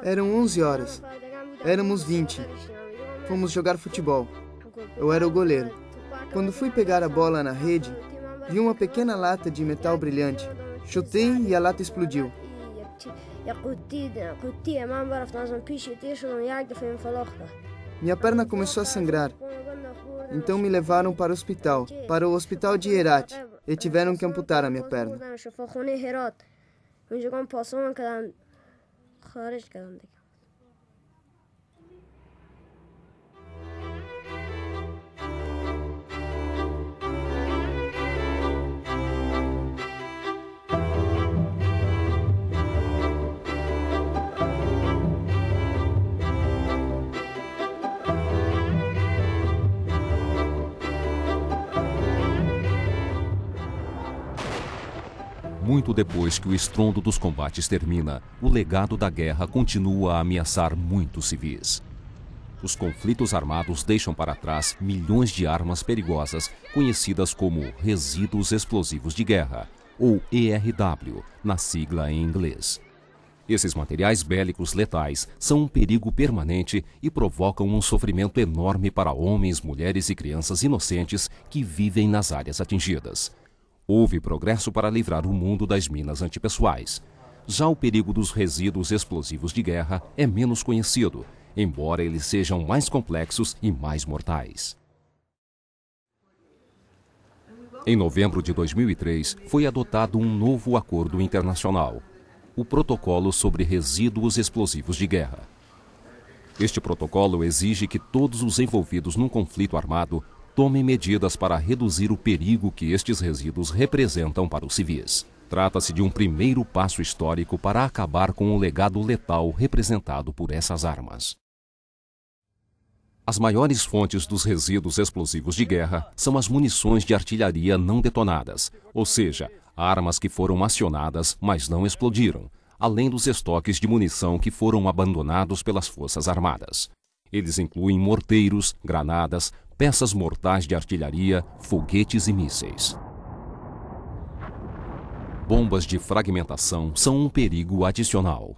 Eram 11 horas. Éramos 20. Fomos jogar futebol. Eu era o goleiro. Quando fui pegar a bola na rede, vi uma pequena lata de metal brilhante. Chutei e a lata explodiu. Minha perna começou a sangrar. Então me levaram para o hospital de Herat, e tiveram que amputar a minha perna. Muito depois que o estrondo dos combates termina, o legado da guerra continua a ameaçar muitos civis. Os conflitos armados deixam para trás milhões de armas perigosas, conhecidas como resíduos explosivos de guerra, ou ERW, na sigla em inglês. Esses materiais bélicos letais são um perigo permanente e provocam um sofrimento enorme para homens, mulheres e crianças inocentes que vivem nas áreas atingidas. Houve progresso para livrar o mundo das minas antipessoais. Já o perigo dos resíduos explosivos de guerra é menos conhecido, embora eles sejam mais complexos e mais mortais. Em novembro de 2003, foi adotado um novo acordo internacional, o Protocolo sobre Resíduos Explosivos de Guerra. Este protocolo exige que todos os envolvidos num conflito armado tomem medidas para reduzir o perigo que estes resíduos representam para os civis. Trata-se de um primeiro passo histórico para acabar com o legado letal representado por essas armas. As maiores fontes dos resíduos explosivos de guerra são as munições de artilharia não detonadas, ou seja, armas que foram acionadas, mas não explodiram, além dos estoques de munição que foram abandonados pelas Forças Armadas. Eles incluem morteiros, granadas, peças mortais de artilharia, foguetes e mísseis. Bombas de fragmentação são um perigo adicional.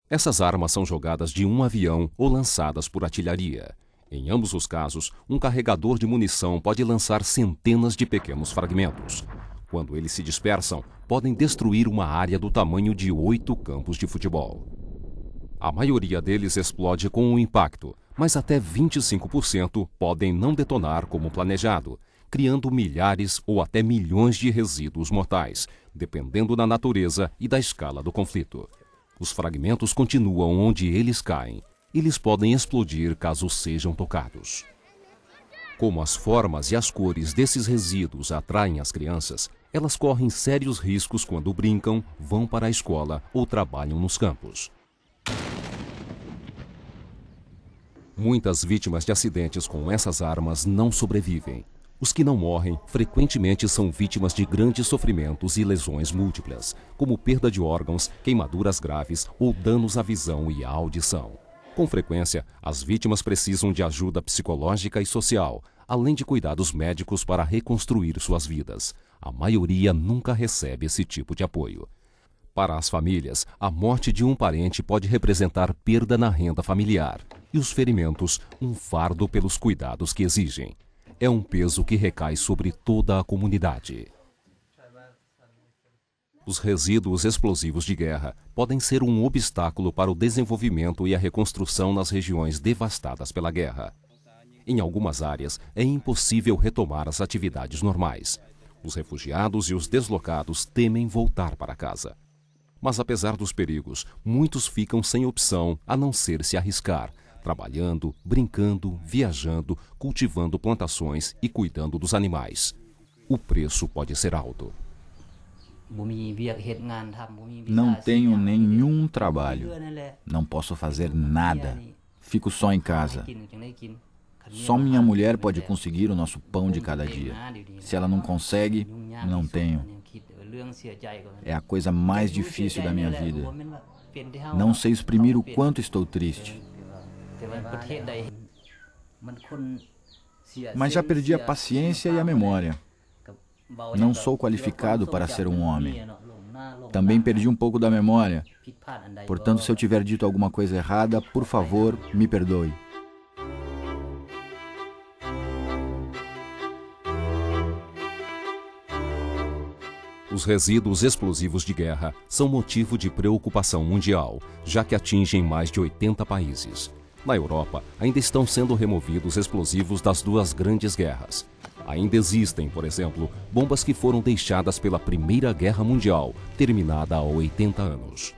Essas armas são jogadas de um avião ou lançadas por artilharia. Em ambos os casos, um carregador de munição pode lançar centenas de pequenos fragmentos. Quando eles se dispersam, podem destruir uma área do tamanho de 8 campos de futebol. A maioria deles explode com o impacto, mas até 25% podem não detonar como planejado, criando milhares ou até milhões de resíduos mortais, dependendo da natureza e da escala do conflito. Os fragmentos continuam onde eles caem. Eles podem explodir caso sejam tocados. Como as formas e as cores desses resíduos atraem as crianças, elas correm sérios riscos quando brincam, vão para a escola ou trabalham nos campos. Muitas vítimas de acidentes com essas armas não sobrevivem. Os que não morrem frequentemente são vítimas de grandes sofrimentos e lesões múltiplas, como perda de órgãos, queimaduras graves ou danos à visão e à audição. Com frequência, as vítimas precisam de ajuda psicológica e social, além de cuidados médicos para reconstruir suas vidas. A maioria nunca recebe esse tipo de apoio. Para as famílias, a morte de um parente pode representar perda na renda familiar e os ferimentos, um fardo pelos cuidados que exigem. É um peso que recai sobre toda a comunidade. Os resíduos explosivos de guerra podem ser um obstáculo para o desenvolvimento e a reconstrução nas regiões devastadas pela guerra. Em algumas áreas, é impossível retomar as atividades normais. Os refugiados e os deslocados temem voltar para casa. Mas apesar dos perigos, muitos ficam sem opção a não ser se arriscar, trabalhando, brincando, viajando, cultivando plantações e cuidando dos animais. O preço pode ser alto. Não tenho nenhum trabalho. Não posso fazer nada. Fico só em casa. Só minha mulher pode conseguir o nosso pão de cada dia. Se ela não consegue, não tenho. É a coisa mais difícil da minha vida. Não sei exprimir o quanto estou triste. Mas já perdi a paciência e a memória. Não sou qualificado para ser um homem. Também perdi um pouco da memória. Portanto, se eu tiver dito alguma coisa errada, por favor, me perdoe. Os resíduos explosivos de guerra são motivo de preocupação mundial, já que atingem mais de 80 países. Na Europa, ainda estão sendo removidos explosivos das duas grandes guerras. Ainda existem, por exemplo, bombas que foram deixadas pela Primeira Guerra Mundial, terminada há 80 anos.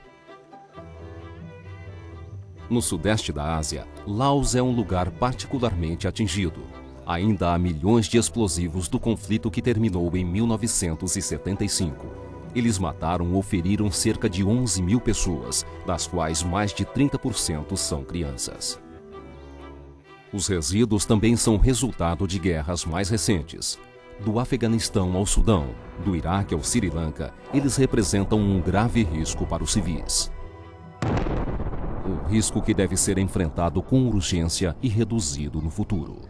No sudeste da Ásia, Laos é um lugar particularmente atingido. Ainda há milhões de explosivos do conflito que terminou em 1975. Eles mataram ou feriram cerca de 11 mil pessoas, das quais mais de 30% são crianças. Os resíduos também são resultado de guerras mais recentes. Do Afeganistão ao Sudão, do Iraque ao Sri Lanka, eles representam um grave risco para os civis. Um risco que deve ser enfrentado com urgência e reduzido no futuro.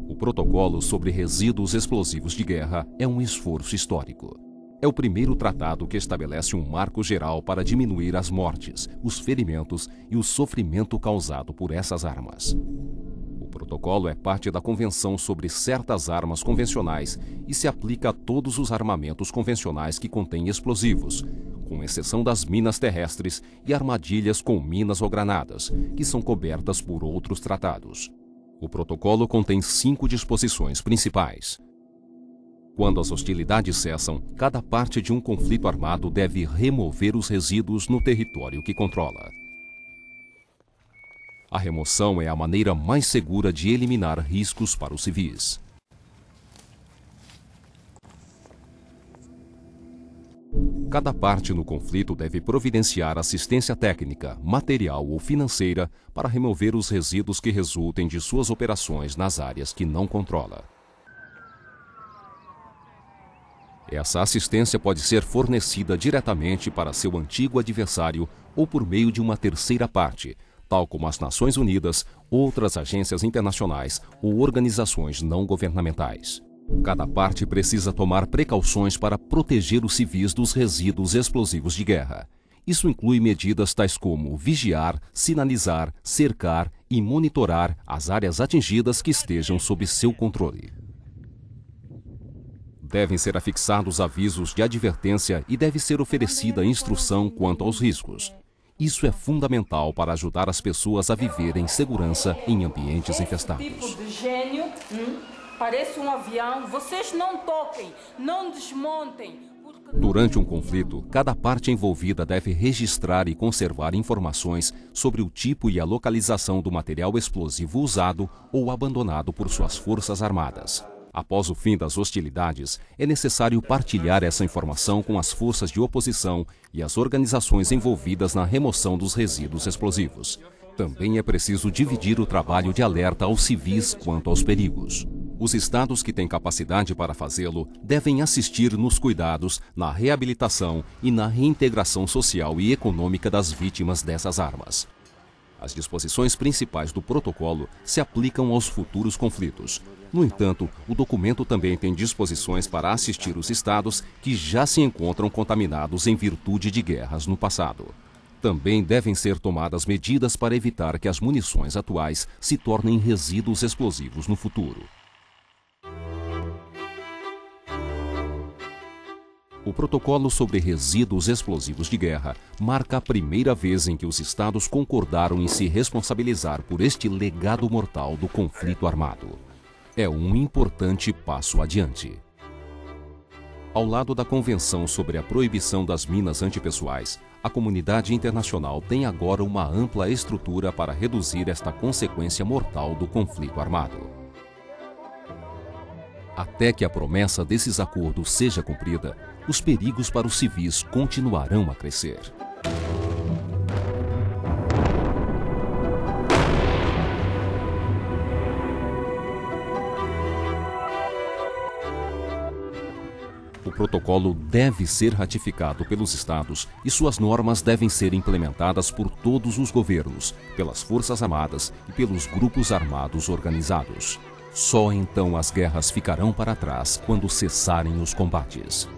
O Protocolo sobre Resíduos Explosivos de Guerra é um esforço histórico. É o primeiro tratado que estabelece um marco geral para diminuir as mortes, os ferimentos e o sofrimento causado por essas armas. O protocolo é parte da Convenção sobre certas armas convencionais e se aplica a todos os armamentos convencionais que contêm explosivos, com exceção das minas terrestres e armadilhas com minas ou granadas, que são cobertas por outros tratados. O protocolo contém 5 disposições principais. Quando as hostilidades cessam, cada parte de um conflito armado deve remover os resíduos no território que controla. A remoção é a maneira mais segura de eliminar riscos para os civis. Cada parte no conflito deve providenciar assistência técnica, material ou financeira para remover os resíduos que resultem de suas operações nas áreas que não controla. Essa assistência pode ser fornecida diretamente para seu antigo adversário ou por meio de uma terceira parte, tal como as Nações Unidas, outras agências internacionais ou organizações não governamentais. Cada parte precisa tomar precauções para proteger os civis dos resíduos explosivos de guerra. Isso inclui medidas tais como vigiar, sinalizar, cercar e monitorar as áreas atingidas que estejam sob seu controle. Devem ser afixados avisos de advertência e deve ser oferecida instrução quanto aos riscos. Isso é fundamental para ajudar as pessoas a viver em segurança em ambientes infestados. Esse tipo de gênio parece um avião. Vocês não toquem, não desmontem. Durante um conflito, cada parte envolvida deve registrar e conservar informações sobre o tipo e a localização do material explosivo usado ou abandonado por suas forças armadas. Após o fim das hostilidades, é necessário partilhar essa informação com as forças de oposição e as organizações envolvidas na remoção dos resíduos explosivos. Também é preciso dividir o trabalho de alerta aos civis quanto aos perigos. Os estados que têm capacidade para fazê-lo devem assistir nos cuidados, na reabilitação e na reintegração social e econômica das vítimas dessas armas. As disposições principais do protocolo se aplicam aos futuros conflitos. No entanto, o documento também tem disposições para assistir os estados que já se encontram contaminados em virtude de guerras no passado. Também devem ser tomadas medidas para evitar que as munições atuais se tornem resíduos explosivos no futuro. O Protocolo sobre Resíduos Explosivos de Guerra marca a primeira vez em que os Estados concordaram em se responsabilizar por este legado mortal do conflito armado. É um importante passo adiante. Ao lado da Convenção sobre a Proibição das Minas Antipessoais, a comunidade internacional tem agora uma ampla estrutura para reduzir esta consequência mortal do conflito armado. Até que a promessa desses acordos seja cumprida, os perigos para os civis continuarão a crescer. O O protocolo deve ser ratificado pelos estados e suas normas devem ser implementadas por todos os governos, pelas Forças Armadas e pelos grupos armados organizados. Só então as guerras ficarão para trás quando cessarem os combates.